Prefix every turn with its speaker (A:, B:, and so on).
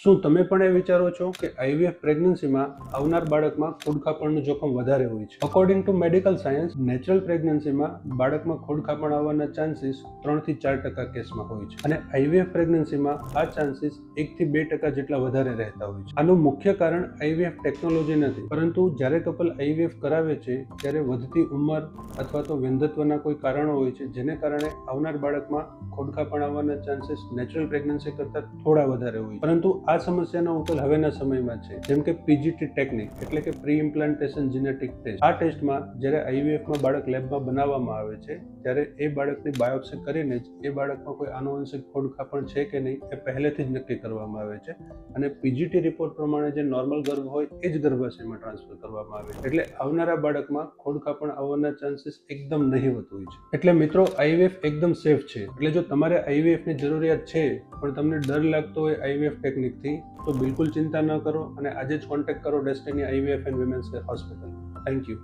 A: શું તમે પણ એ વિચારો છો કે આઈવીએફ પ્રેગ્નન્સીમાં આવનાર બાળકમાં ખોડખાપણનું જોખમ વધારે હોય છે? According to medical science, natural પ્રેગ્નન્સીમાં બાળકમાં ખોડખાપણ આવવાના ચાન્સીસ 3 થી 4% કેસમાં હોય છે અને આઈવીએફ પ્રેગ્નન્સીમાં આ ચાન્સીસ 1 થી 2% જેટલા વધારે રહેતા હોય છે. આનું મુખ્ય કારણ આઈવીએફ ટેકનોલોજી નથી, પરંતુ જ્યારે કપલ આઈવીએફ કરાવે છે ત્યારે વધતી ઉંમર અથવા તો વંધ્યત્વના કોઈ કારણો હોય છે જેને કારણે આવનાર બાળકમાં ખોડખાપણ આવવાના ચાન્સીસ નેચરલ પ્રેગ્નન્સી કરતાં થોડા વધારે હોય છે. પરંતુ આ સમસ્યાનો ઉકેલ હવેના સમયમાં છે, જેમ કે પીજીટી ટેકનિક એટલે કે પ્રી ઇમ્પ્લાન્ટેશન જીનેટિક ટેસ્ટ. આ ટેસ્ટમાં જ્યારે આઈવીએફમાં બાળક લેબમાં બનાવવામાં આવે છે ત્યારે એ બાળકની બાયોપ્સી કરીને જ એ બાળકમાં કોઈ આનુવંશિક ખોડખાપણ છે કે નહીં એ પહેલેથી જ નક્કી કરવામાં આવે છે અને પીજીટી રિપોર્ટ પ્રમાણે જે નોર્મલ ગર્ભ હોય એ જ ગર્ભાશયમાં ટ્રાન્સફર કરવામાં આવે છે. એટલે આવનારા બાળકમાં ખોડખાપણ આવવાના ચાન્સીસ એકદમ નહિવત હોય છે. એટલે મિત્રો, આઈવીએફ એકદમ સેફ છે. એટલે જો તમારે આઈવીએફ ની જરૂરિયાત છે પણ તમને ડર લાગતો હોય આઈવીએફ ટેકનિકથી, તો બિલકુલ ચિંતા ન કરો અને આજે જ કોન્ટેક્ટ કરો destiny IVF and women's care hospital. Thank you.